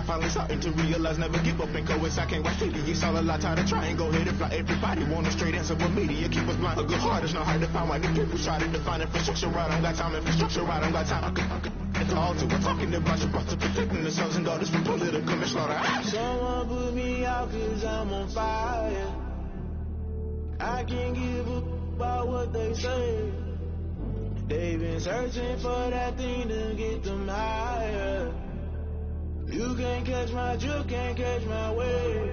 finally starting to realize never give up and coexist. I can't watch TV, it's all a lot, tired of trying, go ahead and fly. Everybody want a straight answer, but media keep us blind. A good heart is not hard to find, why the people try to define infrastructure right. I don't got time, infrastructure right, I don't got time. It's all to we're talking about your to protecting the sons and daughters from political and slaughter. Someone put me out cause I'm on fire. I can't give up about what they say. They've been searching for that thing to get them higher. You can't catch my drift, can't catch my wave.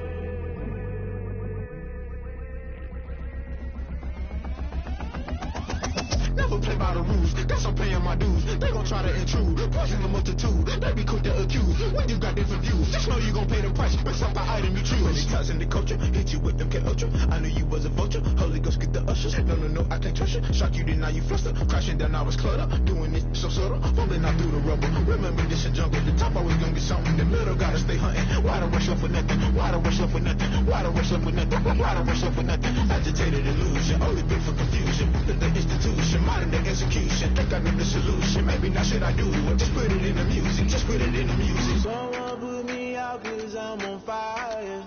Never play by the rules, guess I'm paying my dues. They gon' try to intrude, poison the multitude. They be quick to accuse, when you got different views. Just know you gon' pay the price, based off the item you choose. When these ties in the culture, hit you with them K-Ultra. I knew you was a vulture, Holy Ghost get the ushers. No, I can't trust you. Shock you, then now you fluster. Crashing down, I was cluttered. Doing it so subtle, fumbling out through the rubble. Remember this a jungle, the top always gonna get something. The middle gotta stay hunting. Why the rush left with nothing? Why the rush left with nothing? Why the rush left with nothing? Why the rush left with nothing? Agitated illusion, only been for confusion. The institution, modern day execution. Think I know the solution. Maybe not should I do it? Just put it in the music. Just put it in the music. Someone put me out cause I'm on fire.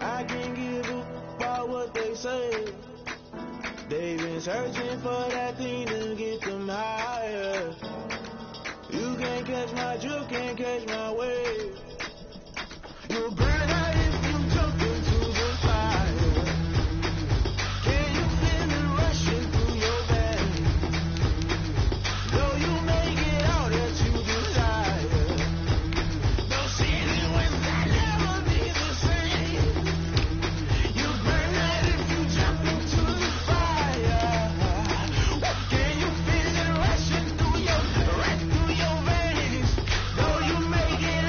I can't give up about what they say. They've been searching for that thing to get them higher. You can't catch my drift, can't catch my wave. You'll burn out if you jump into the fire. Can you feel it rushing through your veins? Though you make it all that you desire. Those seasons when that never be the same. You burn out if you jump into the fire. Can you feel it rushing through your veins? Though you make it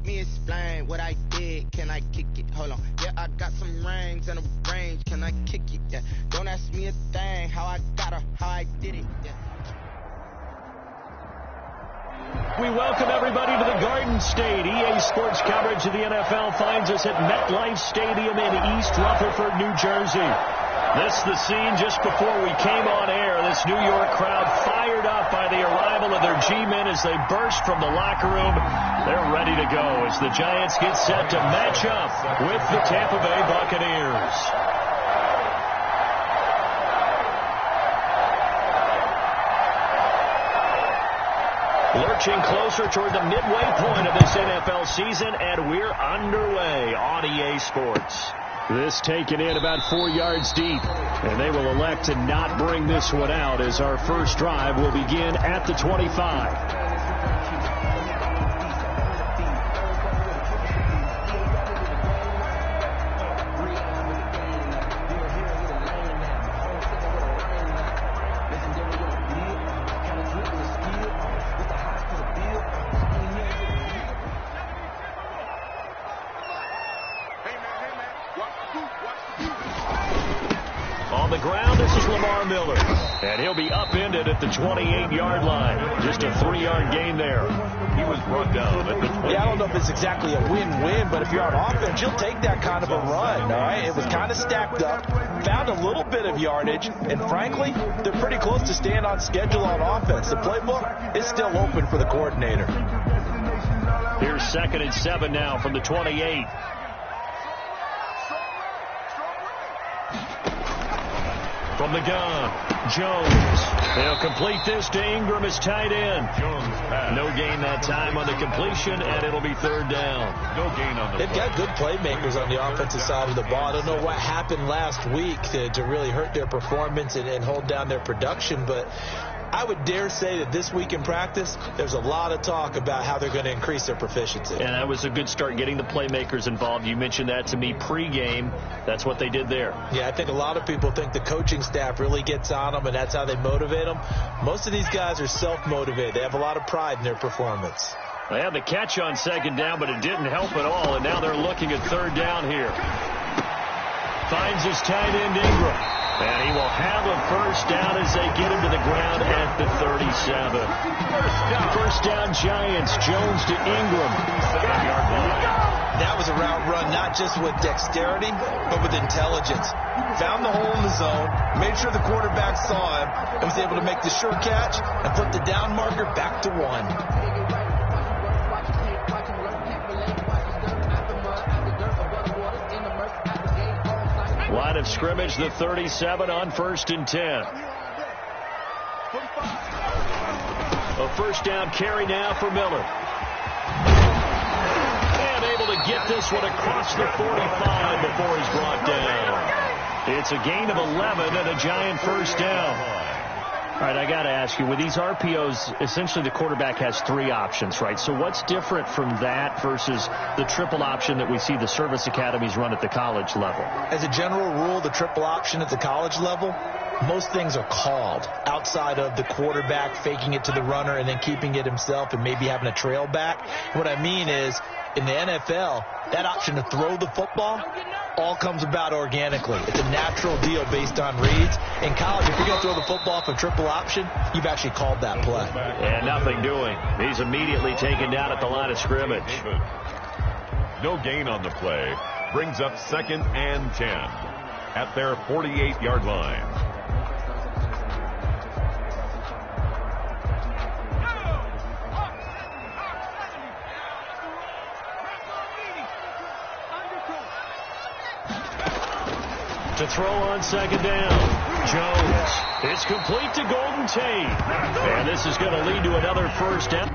me explain what I did. Can I kick it? Hold on. Yeah, I got some rings and a range. Can I kick it? Yeah. Don't ask me a thing. How I got her, how I did it. Yeah. We welcome everybody to the Garden State. EA Sports coverage of the NFL finds us at MetLife Stadium in East Rutherford, New Jersey. This is the scene just before we came on air. This New York crowd fired up by the arrival of their G-men as they burst from the locker room. They're ready to go as the Giants get set to match up with the Tampa Bay Buccaneers. Lurching closer toward the midway point of this NFL season, and we're underway on EA Sports. This taken in about 4 yards deep, and they will elect to not bring this one out as our first drive will begin at the 25. On the ground, this is Lamar Miller, and he'll be upended at the 28-yard line. Just a 3-yard gain there. He was brought down at the 28. Yeah, I don't know if it's exactly a win-win, but if you're on offense, you'll take that kind of a run, all right? It was kind of stacked up, found a little bit of yardage, and frankly, they're pretty close to staying on schedule on offense. The playbook is still open for the coordinator. Here's 2nd and 7 now from the 28. From the gun, Jones. They'll complete this to Ingram as tight end. Jones pass. No gain that time on the completion, and it'll be 3rd down. No gain on the They've got good playmakers on the offensive side of the ball. I don't know what happened last week to really hurt their performance and hold down their production, but I would dare say that this week in practice, there's a lot of talk about how they're going to increase their proficiency. And that was a good start, getting the playmakers involved. You mentioned that to me pregame. That's what they did there. Yeah, I think a lot of people think the coaching staff really gets on them, and that's how they motivate them. Most of these guys are self-motivated. They have a lot of pride in their performance. They had the catch on 2nd down, but it didn't help at all, and now they're looking at 3rd down here. Finds his tight end, Ingram. And he will have a 1st down as they get him to the ground at the 37. First down Giants. Jones to Ingram. That was a route run, not just with dexterity, but with intelligence. Found the hole in the zone, made sure the quarterback saw him, and was able to make the sure catch and put the down marker back to 1. Line of scrimmage, the 37 on 1st and 10. A 1st down carry now for Miller. And able to get this one across the 45 before he's brought down. It's a gain of 11 and a Giant 1st down. All right, I got to ask you, with these RPOs, essentially the quarterback has 3 options, right? So what's different from that versus the triple option that we see the service academies run at the college level? As a general rule, the triple option at the college level, most things are called outside of the quarterback faking it to the runner and then keeping it himself and maybe having a trail back. What I mean is, in the NFL, that option to throw the football all comes about organically. It's a natural deal based on reads. In college, if you're going to throw the football for triple option, you've actually called that play. And nothing doing. He's immediately taken down at the line of scrimmage. No gain on the play. Brings up 2nd and 10 at their 48-yard line. To throw on 2nd down, Jones. It's complete to Golden Tate. And this is going to lead to another 1st down.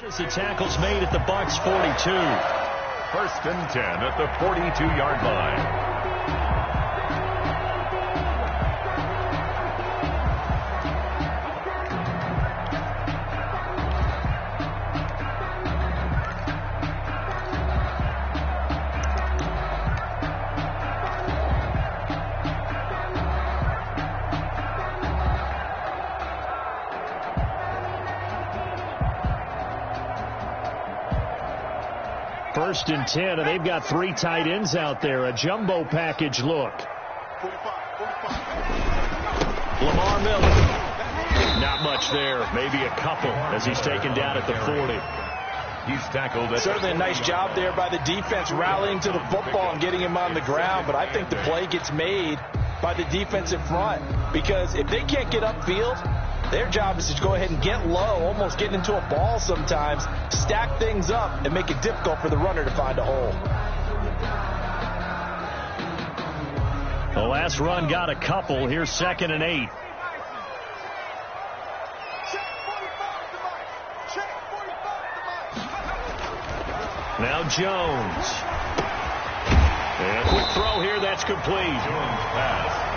As the tackle's made at the Bucs 42. 1st and 10 at the 42-yard line. First and 10, and they've got 3 tight ends out there. A jumbo package look. Lamar Miller. Not much there. Maybe a couple as he's taken down at the 40. He's tackled. Certainly a nice job there by the defense rallying to the football and getting him on the ground. But I think the play gets made by the defensive front. Because if they can't get upfield, their job is to go ahead and get low, almost get into a ball sometimes, stack things up, and make it difficult for the runner to find a hole. The last run got a couple. Here's 2nd and 8. Now Jones. And a quick throw here, that's complete.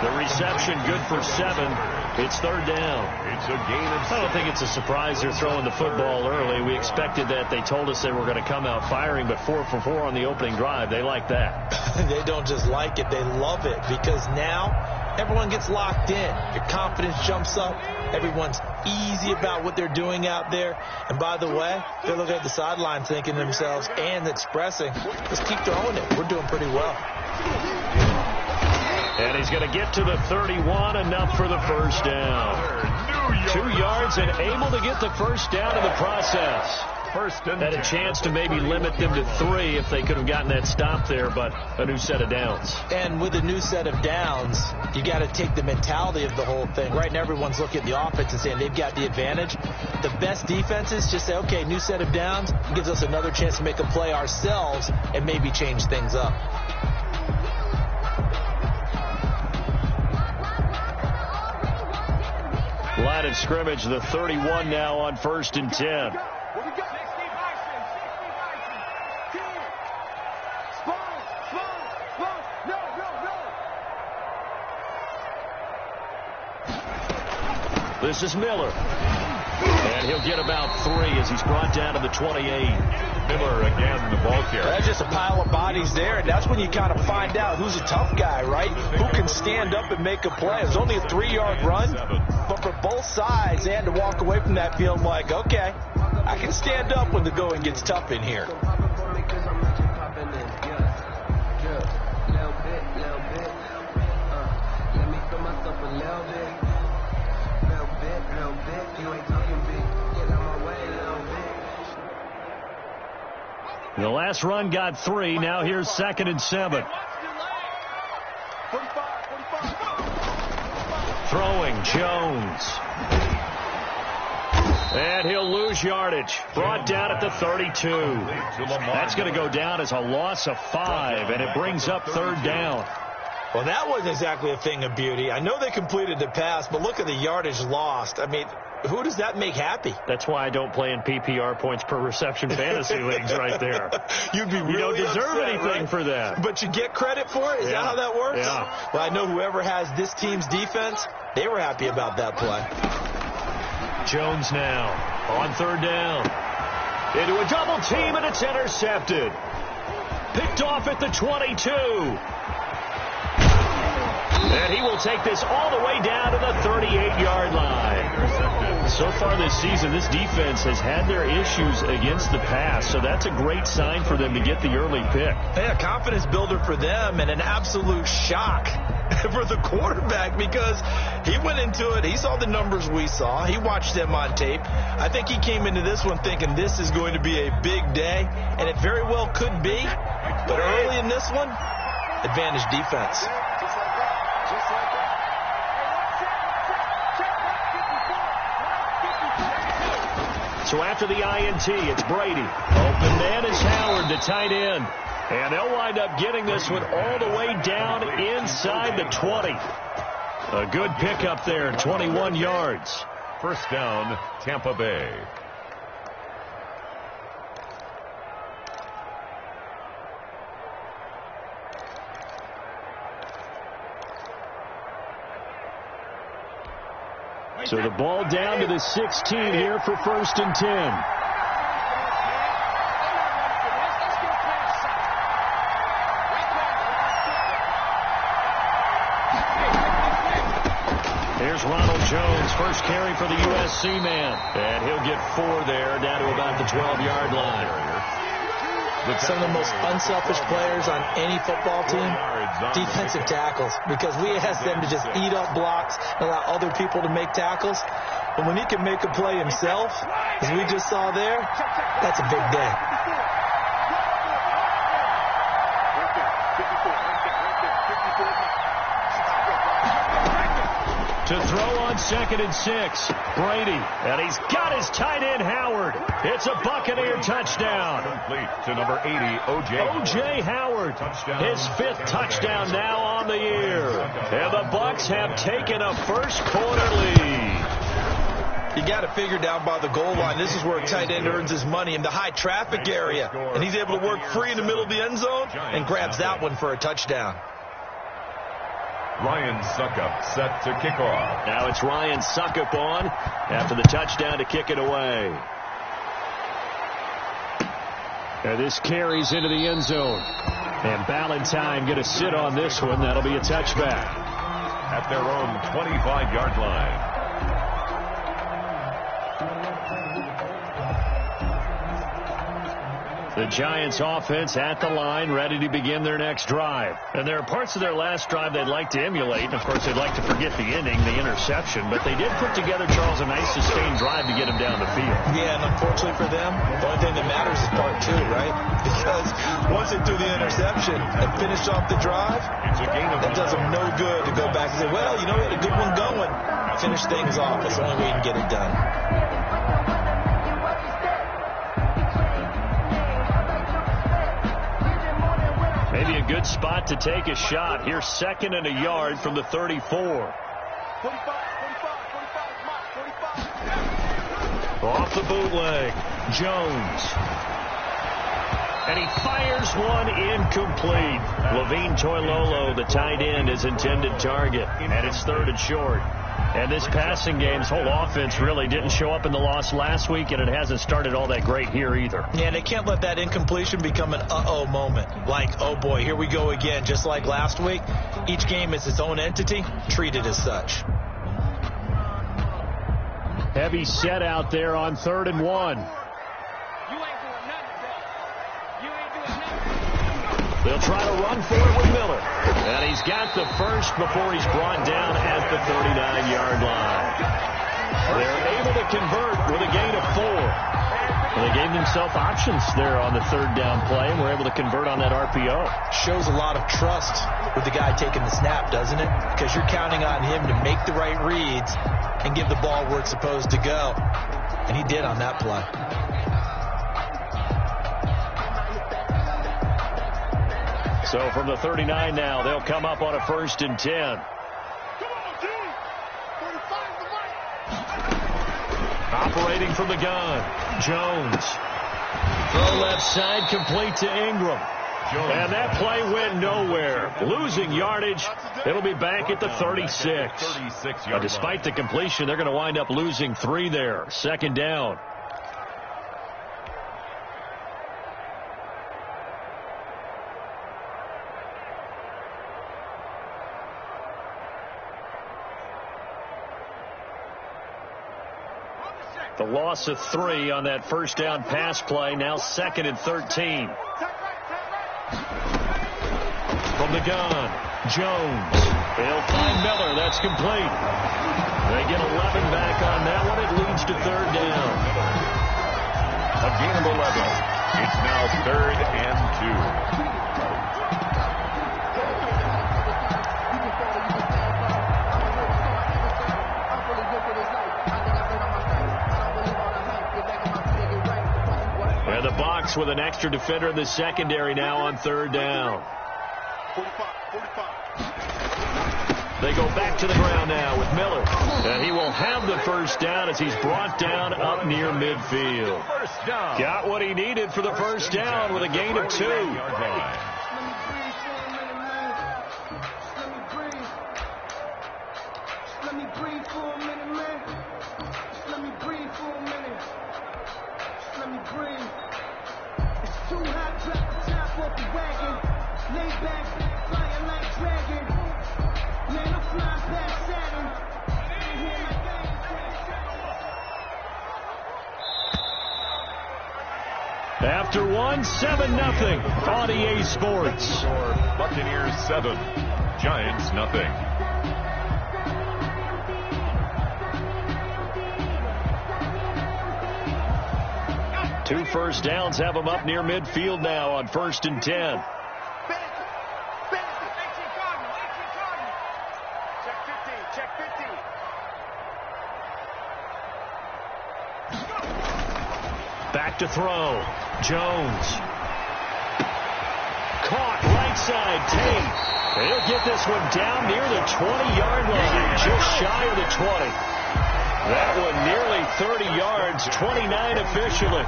The reception good for 7. It's 3rd down. It's a gain of 6. I don't think it's a surprise they're throwing the football early. We expected that. They told us they were going to come out firing, but 4 for 4 on the opening drive. They like that. They don't just like it, they love it, because now everyone gets locked in. Your confidence jumps up. Everyone's easy about what they're doing out there. And by the way, they're looking at the sideline thinking to themselves and expressing, let's keep throwing it. We're doing pretty well. And he's going to get to the 31, enough for the first down. 2 yards and able to get the first down in the process. Had a chance to maybe limit them to 3 if they could have gotten that stop there, but a new set of downs. And with a new set of downs, you got to take the mentality of the whole thing. Right now, everyone's looking at the offense and saying they've got the advantage. The best defenses just say, okay, new set of downs gives us another chance to make a play ourselves and maybe change things up. Line of scrimmage, the 31 now on 1st and 10. This is Miller. And he'll get about 3 as he's brought down to the 28. Miller again the ball carrier. That's just a pile of bodies there, and that's when you kind of find out who's a tough guy, right? Who can stand up and make a play. It was only a 3-yard run, but for both sides, they had to walk away from that field like, okay, I can stand up when the going gets tough in here. The last run got 3. Now here's 2nd and 7. Throwing Jones. And he'll lose yardage. Brought down at the 32. That's going to go down as a loss of 5, and it brings up 3rd down. Well, that wasn't exactly a thing of beauty. I know they completed the pass, but look at the yardage lost. I mean, who does that make happy? That's why I don't play in PPR points per reception fantasy leagues right there. You'd be really You don't deserve upset, anything right? for that. But you get credit for it? Is that how that works? Yeah. Well, I know whoever has this team's defense, they were happy about that play. Jones now on 3rd down. Into a double team, and it's intercepted. Picked off at the 22. And he will take this all the way down to the 38-yard line. So far this season, this defense has had their issues against the pass, so that's a great sign for them to get the early pick. Yeah, confidence builder for them, and an absolute shock for the quarterback, because he went into it, he saw the numbers we saw, he watched them on tape. I think he came into this one thinking this is going to be a big day, and it very well could be, but early in this one, advantage defense. So after the INT, it's Brady. Open man is Howard, the tight end. And they'll wind up getting this one all the way down inside the 20. A good pickup there, 21 yards. 1st down, Tampa Bay. So the ball down to the 16 here for 1st and 10. Here's Ronald Jones, first carry for the USC man. And he'll get 4 there, down to about the 12-yard line. Some of the most unselfish players on any football team, defensive tackles, because we ask them to just eat up blocks and allow other people to make tackles. But when he can make a play himself, as we just saw there, that's a big day. To throw on 2nd and 6, Brady, and he's got his tight end Howard. It's a Buccaneer touchdown. Complete to number 80, O.J. Howard, his 5th touchdown now on the year. And the Bucs have taken a first quarter lead. You got to figure down by the goal line. This is where a tight end earns his money, in the high traffic area. And he's able to work free in the middle of the end zone and grabs that one for a touchdown. Ryan Suckup set to kick off. Now it's Ryan Suckup on after the touchdown to kick it away. And this carries into the end zone. And Ballantyne going to sit on this one. That'll be a touchback. At their own 25-yard line. The Giants offense at the line, ready to begin their next drive. And there are parts of their last drive they'd like to emulate. And, of course, they'd like to forget the inning, the interception. But they did put together, Charles, a nice sustained drive to get him down the field. Yeah, and unfortunately for them, the only thing that matters is part 2, right? Because once they threw the interception and finished off the drive, that does them no good to go back and say, well, you know, we had a good one going. Finish things off. That's the only way you can get it done. Maybe a good spot to take a shot. Here's 2nd and a yard from the 34. Off the bootleg, Jones. And he fires one incomplete. Levine Toilolo, the tight end, his intended target. And it's 3rd and short. And this passing game's whole offense really didn't show up in the loss last week, and it hasn't started all that great here either. Yeah, and they can't let that incompletion become an uh-oh moment. Like, oh boy, here we go again. Just like last week, each game is its own entity, treated as such. Heavy set out there on 3rd and 1. They'll try to run for it with Miller. And he's got the first before he's brought down at the 39-yard line. They're able to convert with a gain of 4. And they gave themselves options there on the 3rd down play, and were able to convert on that RPO. Shows a lot of trust with the guy taking the snap, doesn't it? Because you're counting on him to make the right reads and give the ball where it's supposed to go. And he did on that play. So from the 39 now, they'll come up on a 1st and 10. Operating from the gun, Jones. Throw left side, complete to Ingram. And that play went nowhere. Losing yardage. It'll be back at the 36. Despite the completion, they're going to wind up losing 3 there. 2nd down. The loss of 3 on that 1st down pass play. Now 2nd and 13. From the gun, Jones. They'll find Miller. That's complete. They get 11 back on that one. It leads to 3rd down. A gain of 11. It's now 3rd and 2. And the Bucs with an extra defender in the secondary now on 3rd down. They go back to the ground now with Miller. And he will have the 1st down as he's brought down up near midfield. Got what he needed for the 1st down with a gain of 2. Let me breathe for a minute, man. After one, 7-0 on EA Sports. Buccaneers 7, Giants nothing. Two first downs have them up near midfield now on 1st and 10. Back to throw. Jones. Caught right side. Tate. He'll get this one down near the 20-yard line. Just shy of the 20. That one nearly 30 yards. 29 officially.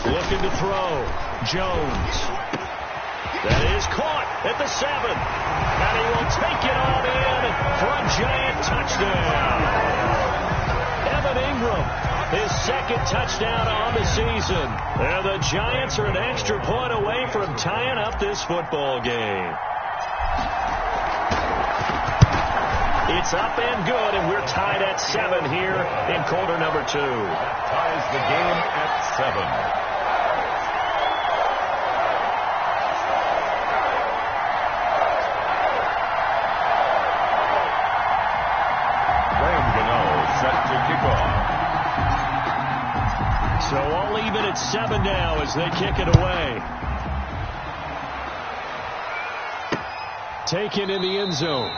Looking to throw. Jones. That is caught at the 7. And he will take it on in for a Giant touchdown. Evan Ingram, his second touchdown on the season. And the Giants are an extra point away from tying up this football game. It's up and good, and we're tied at 7 here in quarter number 2. That ties the game at 7. So all even at 7 now as they kick it away. Taken in the end zone.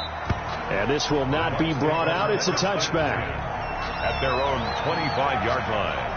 And this will not be brought out. It's a touchback. At their own 25-yard line.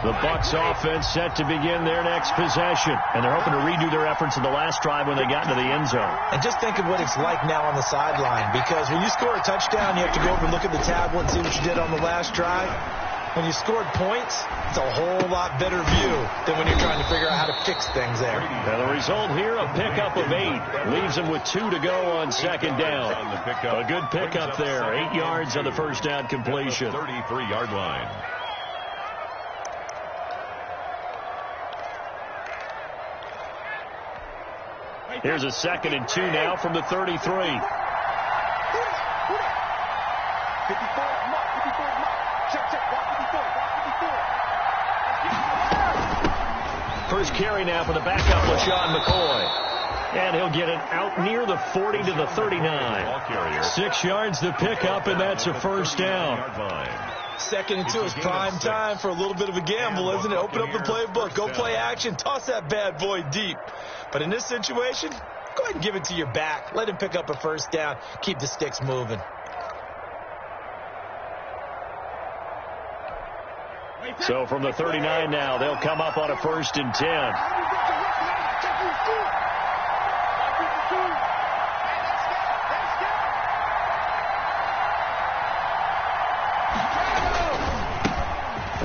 The Bucs offense set to begin their next possession. And they're hoping to redo their efforts in the last drive when they got into the end zone. And just think of what it's like now on the sideline. Because when you score a touchdown, you have to go over and look at the tablet and see what you did on the last drive. When you scored points, it's a whole lot better view than when you're trying to figure out how to fix things there. Now the result here, a pickup of 8. Leaves them with 2 to go on second down. A good pickup there. 8 yards on the first down completion. 33-yard line. Here's a 2nd and 2 now from the 33. 54, First carry now for the backup, LaShawn McCoy. And he'll get it out near the 40 to the 39. 6 yards the pickup, and that's a first down. 2nd and 2 is prime time for a little bit of a gamble, isn't it? Open up the playbook. Go play action. Toss that bad boy deep. But in this situation, go ahead and give it to your back. Let him pick up a first down. Keep the sticks moving. So from the 39 now, they'll come up on a 1st and 10.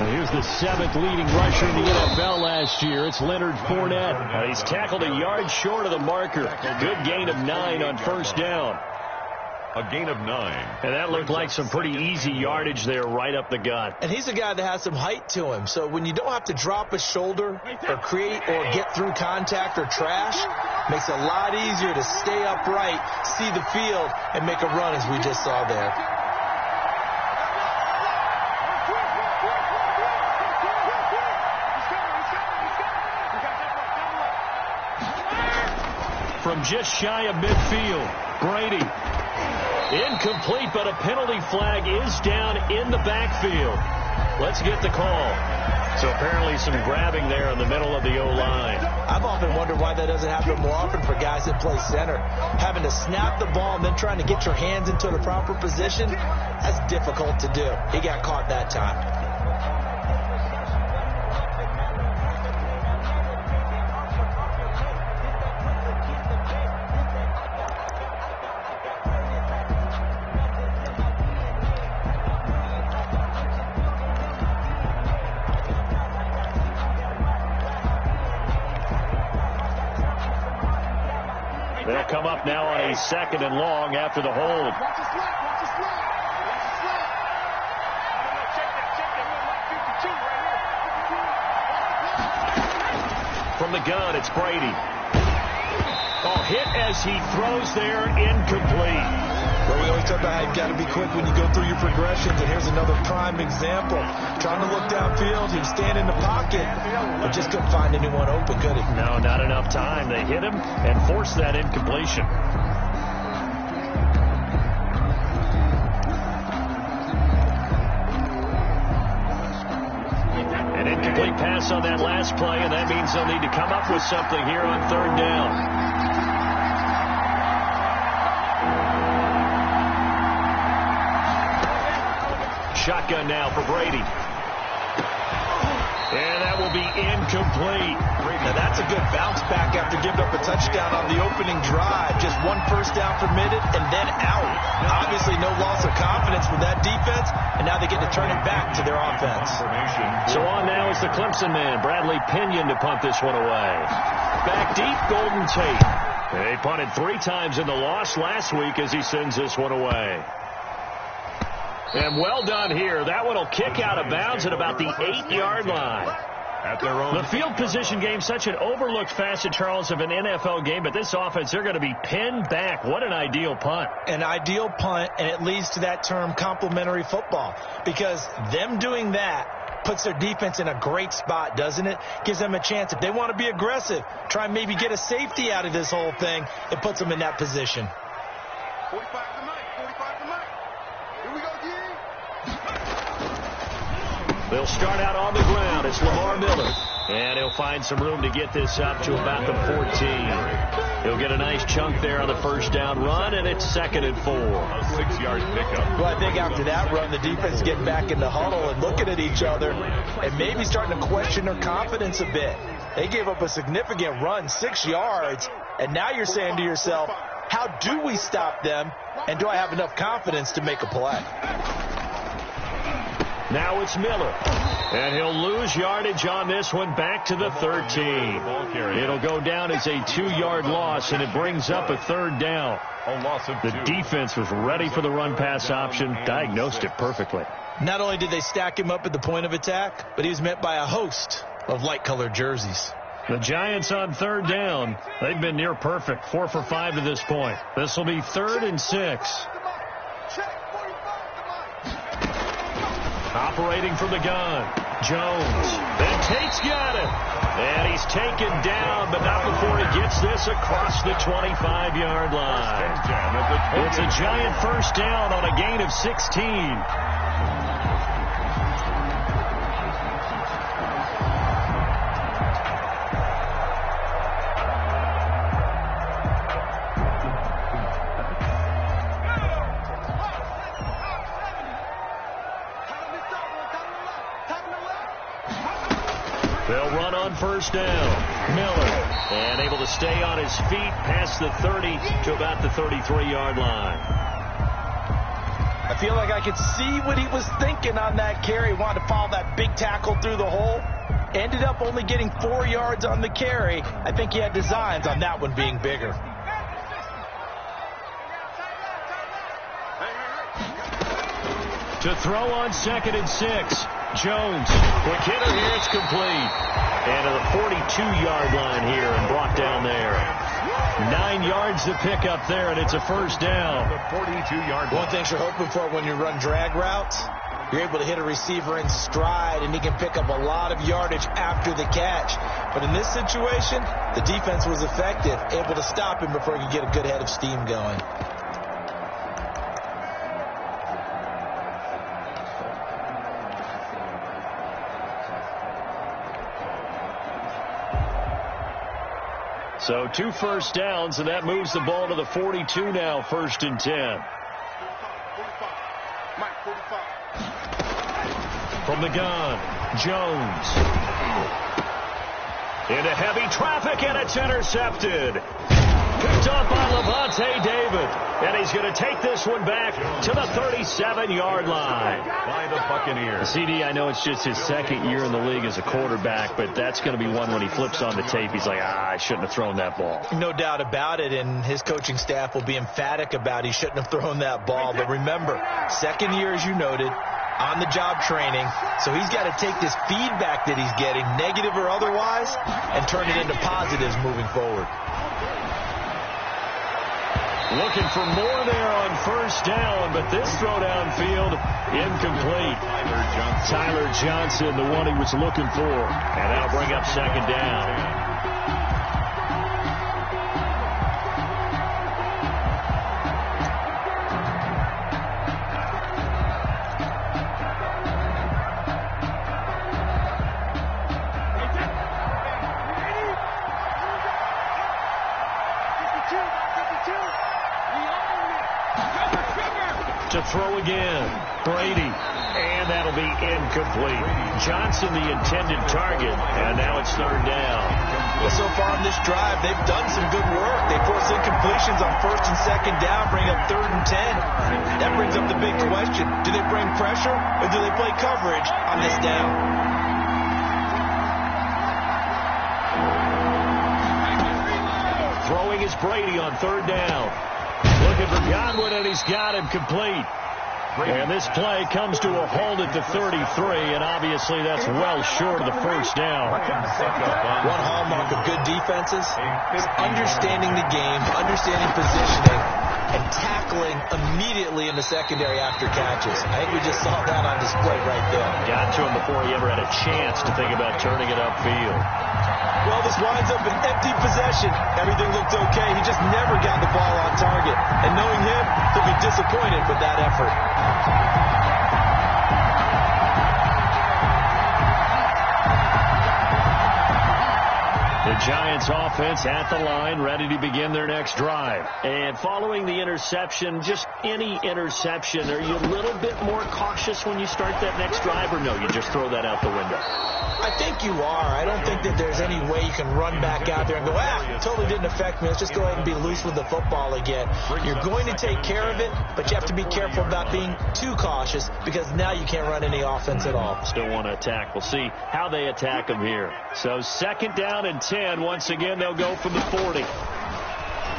Here's the 7th leading rusher in the NFL last year. It's Leonard Fournette. He's tackled a yard short of the marker. Good gain of 9 on first down. A gain of 9. And that looked like some pretty easy yardage there right up the gut. And he's a guy that has some height to him. So when you don't have to drop a shoulder or create or get through contact or trash, makes it a lot easier to stay upright, see the field, and make a run as we just saw there. From just shy of midfield, Brady. Incomplete, but a penalty flag is down in the backfield. Let's get the call. So apparently some grabbing there in the middle of the O-line. I've often wondered why that doesn't happen more often for guys that play center. Having to snap the ball and then trying to get your hands into the proper position, that's difficult to do. He got caught that time. They'll come up now on a 2nd and long after the hold. From the gun, it's Brady. Oh, hit as he throws there, incomplete. Well, we always talk about how you've got to be quick when you go through your progressions, and here's another prime example. Trying to look downfield, he was standing in the pocket, but just couldn't find anyone open, could he? No, not enough time. They hit him and forced that incompletion. An incomplete pass on that last play, and that means they'll need to come up with something here on 3rd down. Shotgun now for Brady. And that will be incomplete. Now that's a good bounce back after giving up a touchdown on the opening drive. Just 1 first down permitted and then out. Obviously no loss of confidence with that defense, and now they get to turn it back to their offense. So on now is the Clemson man, Bradley Pinion, to punt this one away. Back deep, Golden Tate. They punted 3 times in the loss last week as he sends this one away. And well done here. That one will kick out of bounds at about the 8-yard line. At their own. The field position game, such an overlooked facet, Charles, of an NFL game, but this offense, they're going to be pinned back. What an ideal punt. An ideal punt, and it leads to that term complementary football, because them doing that puts their defense in a great spot, doesn't it? Gives them a chance. If they want to be aggressive, try and maybe get a safety out of this whole thing, it puts them in that position. 45 to Mike. 45 to Mike. Here we go, G. They'll start out on the ground. It's Lamar Miller. And he'll find some room to get this up to about the 14. He'll get a nice chunk there on the first down run, and it's 2nd and 4. A 6-yard pickup. Well, I think after that run, the defense is getting back in the huddle and looking at each other and maybe starting to question their confidence a bit. They gave up a significant run, 6 yards, and now you're saying to yourself, how do we stop them, and do I have enough confidence to make a play? Now it's Miller. And he'll lose yardage on this one back to the 13. It'll go down as a 2-yard loss, and it brings up a 3rd down. A loss of 2. The defense was ready for the run-pass option, diagnosed it perfectly. Not only did they stack him up at the point of attack, but he was met by a host of light-colored jerseys. The Giants on 3rd down. They've been near perfect, 4 for 5 to this point. This will be 3rd and 6. Operating from the gun, Jones. And Tate's got it. And he's taken down, but not before he gets this across the 25-yard line. It's a Giant first down on a gain of 16. They'll run on first down. Miller, and able to stay on his feet past the 30 to about the 33-yard line. I feel like I could see what he was thinking on that carry. Wanted to follow that big tackle through the hole. Ended up only getting 4 yards on the carry. I think he had designs on that one being bigger. To throw on 2nd and 6. Jones, quick hitter here, it's complete. And to the 42-yard line here and brought down there. 9 yards to pick up there, and it's a first down. The 42-yard line. One thing you're hoping for when you run drag routes, you're able to hit a receiver in stride, and he can pick up a lot of yardage after the catch. But in this situation, the defense was effective, able to stop him before he could get a good head of steam going. So 2 first downs, and that moves the ball to the 42 now, 1st and 10. From the gun, Jones. Into heavy traffic, and it's intercepted. Picked up by Levante David. And he's going to take this one back to the 37-yard line. By the Buccaneers. CD, I know it's just his 2nd year in the league as a quarterback, but that's going to be one when he flips on the tape. He's like, I shouldn't have thrown that ball. No doubt about it, and his coaching staff will be emphatic about he shouldn't have thrown that ball. But remember, 2nd year, as you noted, on-the-job training, so he's got to take this feedback that he's getting, negative or otherwise, and turn it into positives moving forward. Looking for more there on 1st down, but this throw downfield, incomplete. Tyler Johnson, the one he was looking for. And that'll bring up 2nd down. To throw again, Brady, and that'll be incomplete. Johnson, the intended target, and now it's 3rd down. Well, so far in this drive, they've done some good work. They force incompletions on 1st and 2nd down, bring up 3rd and 10. That brings up the big question. Do they bring pressure, or do they play coverage on this down? Throwing is Brady on 3rd down. Looking for Godwin, and he's got him complete. And this play comes to a halt at the 33, and obviously that's well short of the 1st down. One hallmark of good defenses is understanding the game, understanding positioning, and tackling immediately in the secondary after catches. I think we just saw that on display right there. Got to him before he ever had a chance to think about turning it upfield. Well, this winds up an empty possession. Everything looked okay. He just never got the ball on target. And knowing him, he'll be disappointed with that effort. The Giants offense at the line, ready to begin their next drive. And following the interception, just any interception, are you a little bit more cautious when you start that next drive, or no, you just throw that out the window? I think you are. I don't think that there's any way you can run back out there and go, totally didn't affect me. Let's just go ahead and be loose with the football again. You're going to take care of it, but you have to be careful about being too cautious because now you can't run any offense at all. Still want to attack. We'll see how they attack them here. So 2nd down and 10. Once again, they'll go from the 40.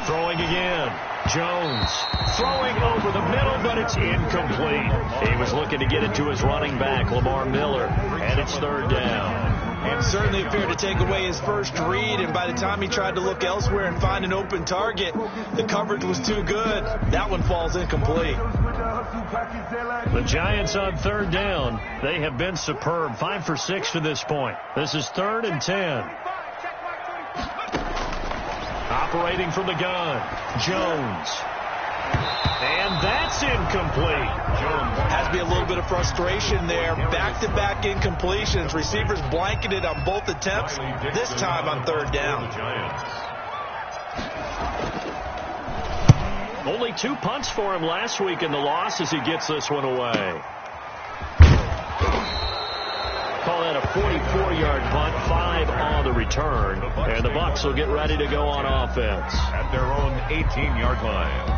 Throwing again. Jones throwing over the middle, but it's incomplete. He was looking to get it to his running back, Lamar Miller, and it's 3rd down. And certainly appeared to take away his first read, and by the time he tried to look elsewhere and find an open target, the coverage was too good. That one falls incomplete. The Giants on 3rd down. They have been superb. 5 for 6 to this point. This is 3rd and 10. Operating from the gun, Jones. And that's incomplete. Jones has to be a little bit of frustration there. Back-to-back incompletions. Receivers blanketed on both attempts, this time on 3rd down. Only 2 punts for him last week in the loss as he gets this one away. Call that a 44-yard punt, 5 on the return. And the Bucs will get ready to go on offense. At their own 18-yard line.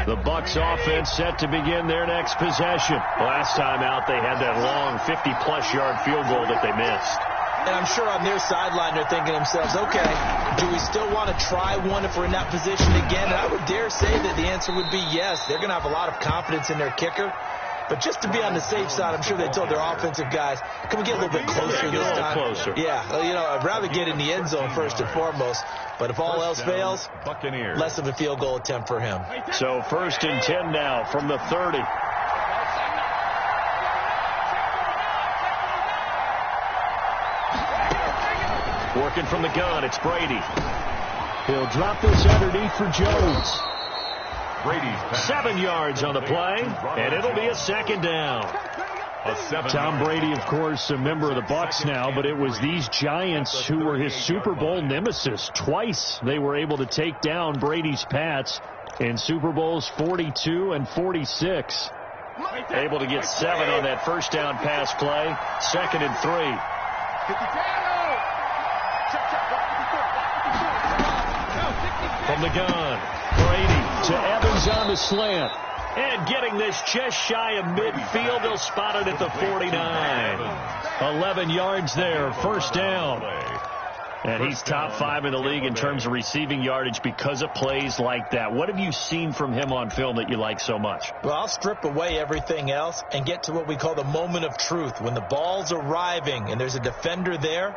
The Bucs offense set to begin their next possession. Last time out, they had that long 50-plus yard field goal that they missed. And I'm sure on their sideline they're thinking to themselves, okay, do we still want to try one if we're in that position again? And I would dare say that the answer would be yes. They're going to have a lot of confidence in their kicker. But just to be on the safe side, I'm sure they told their offensive guys, can we get a little bit closer this time? Closer. Yeah, I'd rather get in the end zone first and foremost. But if all else fails, Buccaneers. Less of a field goal attempt for him. So 1st and 10 now from the 30. Working from the gun, it's Brady. He'll drop this underneath for Jones. Brady's pass. 7 yards on the play, and it'll be a second down. Tom Brady, of course, a member of the Bucs now, but it was these Giants who were his Super Bowl nemesis. Twice they were able to take down Brady's Pats in Super Bowls 42 and 46. Able to get 7 on that first down pass play. 2nd and 3. From the gun, Brady to Evans on the slant. And getting this just shy of midfield, they'll spot it at the 49. 11 yards there, first down. And he's top 5 in the league in terms of receiving yardage because of plays like that. What have you seen from him on film that you like so much? Well, I'll strip away everything else and get to what we call the moment of truth. When the ball's arriving and there's a defender there,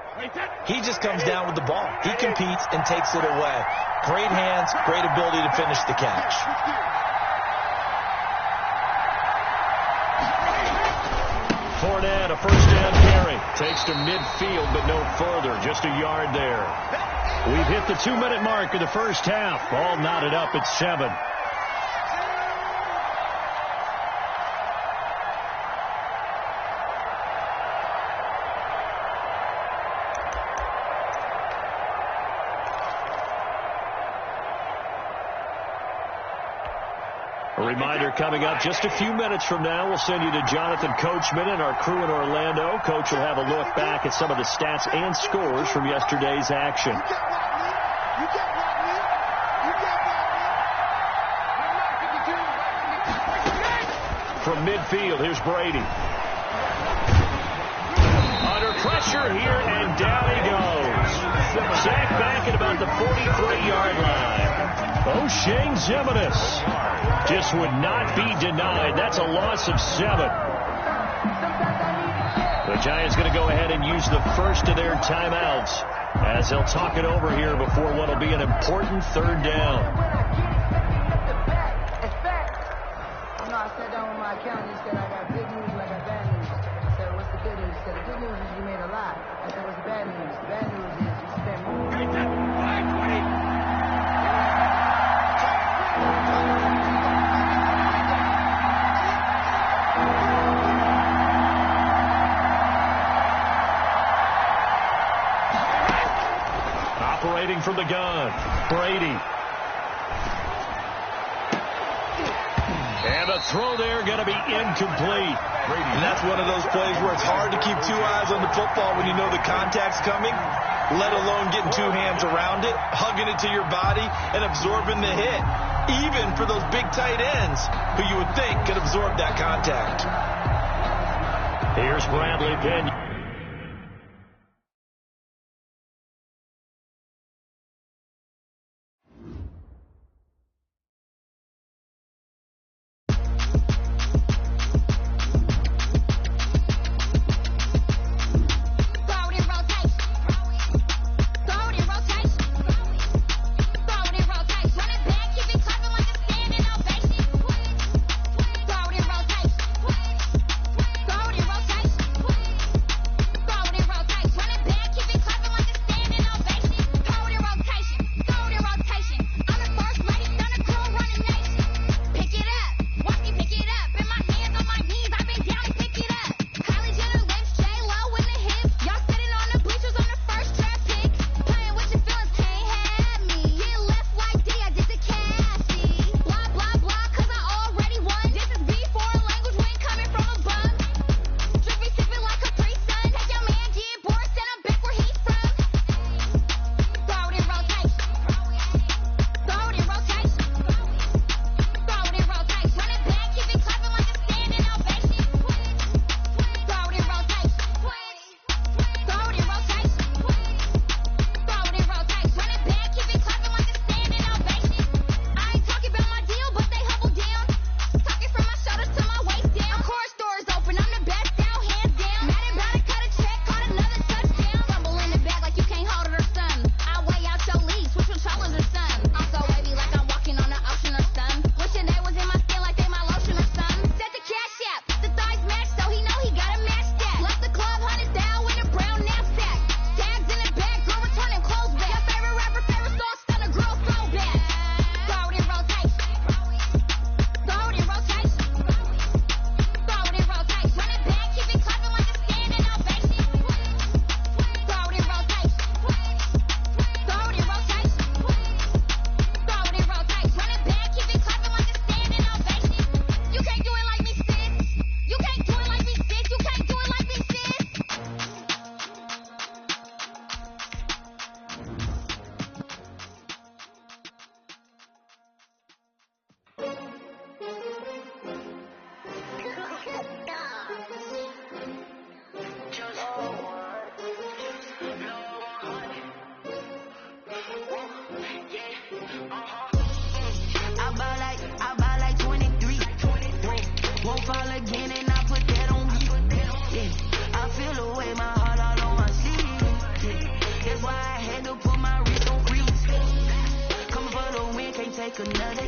he just comes down with the ball. He competes and takes it away. Great hands, great ability to finish the catch. Fournette, a first down carry. Takes to midfield, but no further. Just a yard there. We've hit the 2-minute mark of the first half. All knotted up at 7. A reminder coming up just a few minutes from now, we'll send you to Jonathan Coachman and our crew in Orlando. Coach will have a look back at some of the stats and scores from yesterday's action. From midfield, here's Brady. Under pressure here, and down he goes. Sacked back at about the 43-yard line. O'Shane Ximines just would not be denied. That's a loss of 7. The Giants going to go ahead and use the first of their timeouts as they'll talk it over here before what will be an important 3rd down. I sat down with my accountant and said, I got good news and I got bad news. I said, what's the good news? He said, the good news is you made a lot. I said, what's the bad news? The bad news is you spent more. Operating from the gun, Brady. And the throw there going to be incomplete. And that's one of those plays where it's hard to keep 2 eyes on the football when you know the contact's coming, let alone getting 2 hands around it, hugging it to your body, and absorbing the hit. Even for those big tight ends who you would think could absorb that contact. Here's Bradley Penn. like a nut.